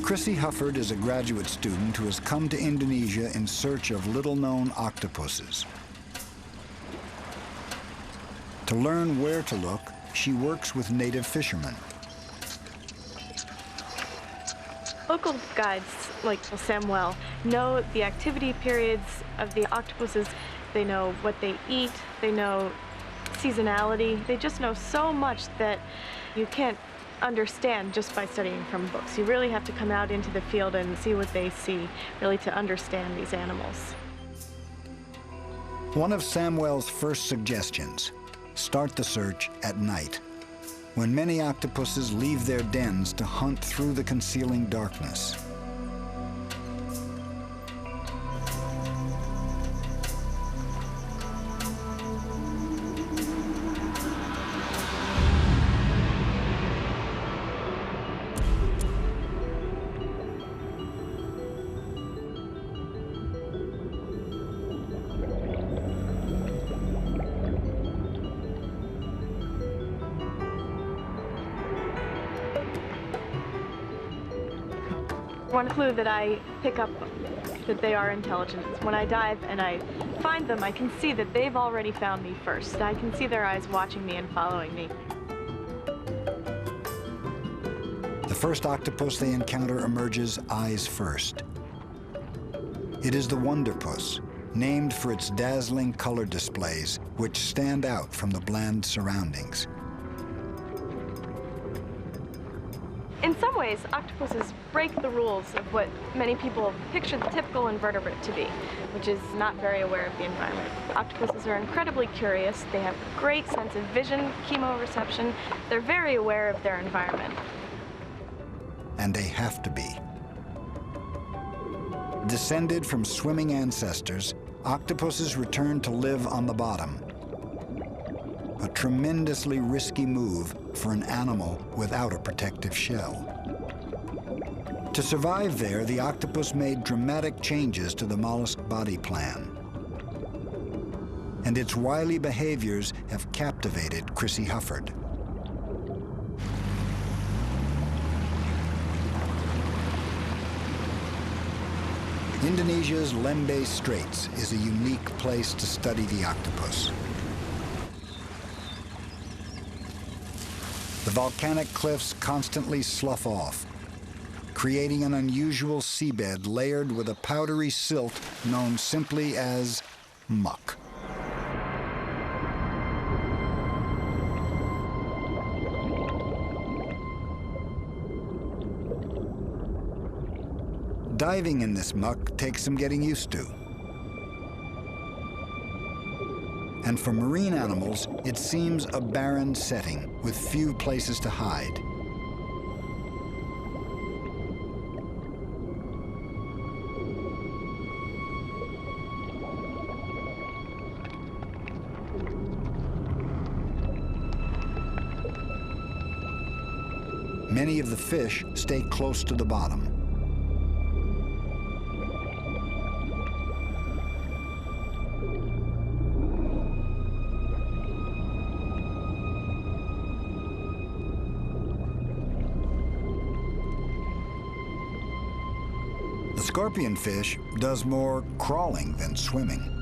Chrissy Hufford is a graduate student who has come to Indonesia in search of little-known octopuses. To learn where to look, she works with native fishermen. Local guides like Samuel know the activity periods of the octopuses. They know what they eat. They know seasonality. They just know so much that you can't understand just by studying from books. You really have to come out into the field and see what they see, really to understand these animals. One of Samuel's first suggestions: start the search at night, when many octopuses leave their dens to hunt through the concealing darkness. One clue that I pick up that they are intelligent is when I dive and I find them, I can see that they've already found me first. I can see their eyes watching me and following me. The first octopus they encounter emerges eyes first. It is the wonderpuss, named for its dazzling color displays, which stand out from the bland surroundings. In some ways, octopuses break the rules of what many people picture the typical invertebrate to be, which is not very aware of the environment. Octopuses are incredibly curious. They have a great sense of vision, chemoreception. They're very aware of their environment. And they have to be. Descended from swimming ancestors, octopuses return to live on the bottom. A tremendously risky move for an animal without a protective shell. To survive there, the octopus made dramatic changes to the mollusk body plan. And its wily behaviors have captivated Chrissy Hufford. Indonesia's Lembeh Straits is a unique place to study the octopus. The volcanic cliffs constantly slough off, creating an unusual seabed layered with a powdery silt known simply as muck. Diving in this muck takes some getting used to. And for marine animals, it seems a barren setting with few places to hide. Many of the fish stay close to the bottom. The scorpionfish does more crawling than swimming.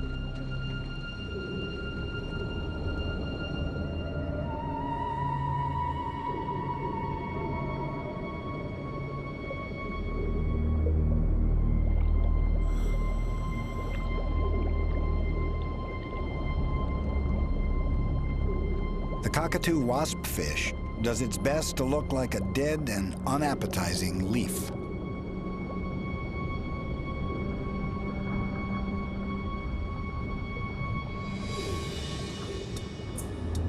The cockatoo waspfish does its best to look like a dead and unappetizing leaf.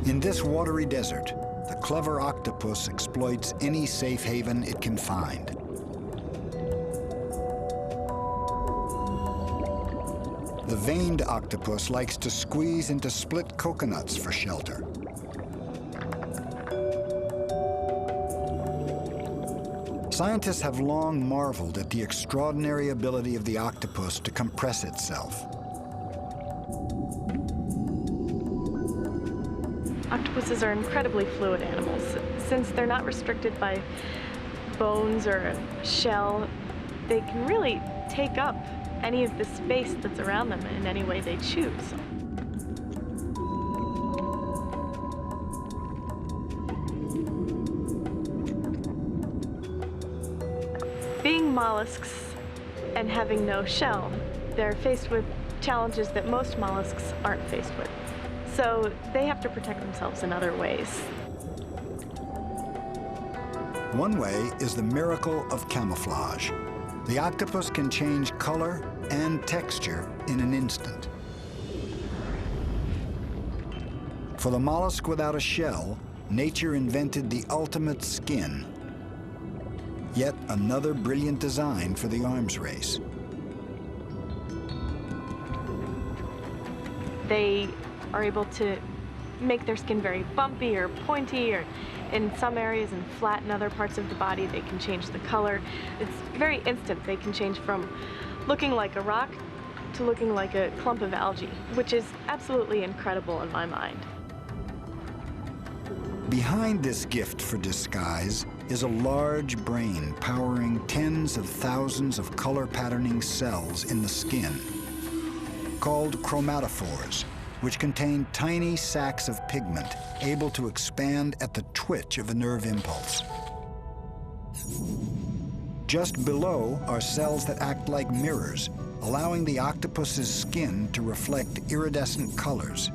In this watery desert, the clever octopus exploits any safe haven it can find. The veined octopus likes to squeeze into split coconuts for shelter. Scientists have long marveled at the extraordinary ability of the octopus to compress itself. Octopuses are incredibly fluid animals. Since they're not restricted by bones or a shell, they can really take up any of the space that's around them in any way they choose. Being mollusks and having no shell, they're faced with challenges that most mollusks aren't faced with. So they have to protect themselves in other ways. One way is the miracle of camouflage. The octopus can change color and texture in an instant. For the mollusk without a shell, nature invented the ultimate skin. Yet another brilliant design for the arms race. They are able to make their skin very bumpy or pointy, or in some areas and flat in other parts of the body. They can change the color. It's very instant. They can change from looking like a rock to looking like a clump of algae, which is absolutely incredible in my mind. Behind this gift for disguise is a large brain powering tens of thousands of color patterning cells in the skin, called chromatophores, which contain tiny sacs of pigment able to expand at the twitch of a nerve impulse. Just below are cells that act like mirrors, allowing the octopus's skin to reflect iridescent colors.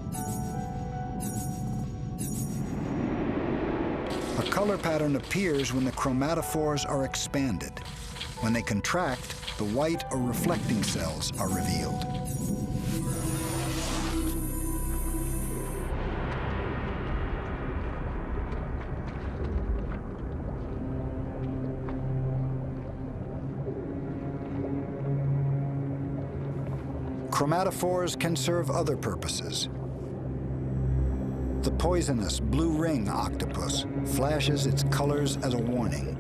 A color pattern appears when the chromatophores are expanded. When they contract, the white or reflecting cells are revealed. Chromatophores can serve other purposes. The poisonous blue ring octopus flashes its colors as a warning.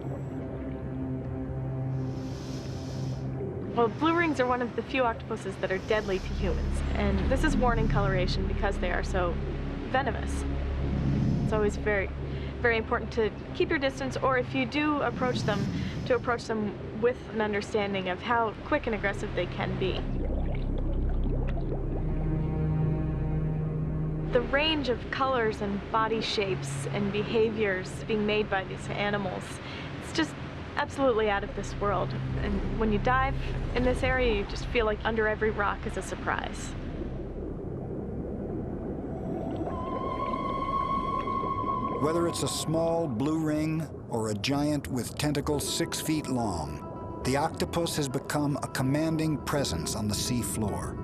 Well, blue rings are one of the few octopuses that are deadly to humans, and this is warning coloration because they are so venomous. It's always very, very important to keep your distance, or if you do approach them, to approach them with an understanding of how quick and aggressive they can be. The range of colors and body shapes and behaviors being made by these animals, it's just absolutely out of this world. And when you dive in this area, you just feel like under every rock is a surprise. Whether it's a small blue ring or a giant with tentacles 6 feet long, the octopus has become a commanding presence on the sea floor.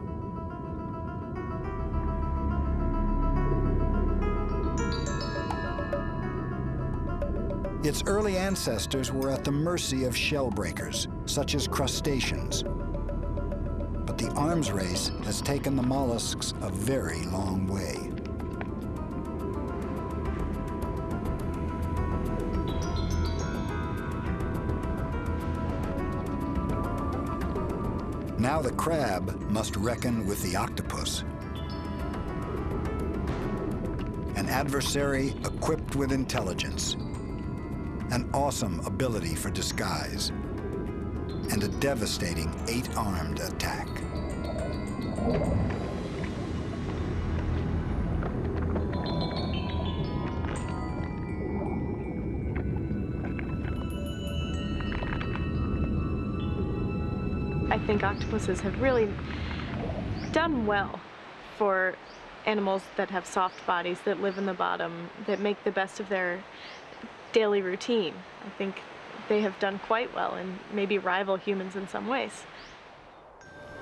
Its early ancestors were at the mercy of shell breakers, such as crustaceans. But the arms race has taken the mollusks a very long way. Now the crab must reckon with the octopus. An adversary equipped with intelligence, an awesome ability for disguise, and a devastating 8-armed attack. I think octopuses have really done well for animals that have soft bodies, that live in the bottom, that make the best of their daily routine. I think they have done quite well and maybe rival humans in some ways.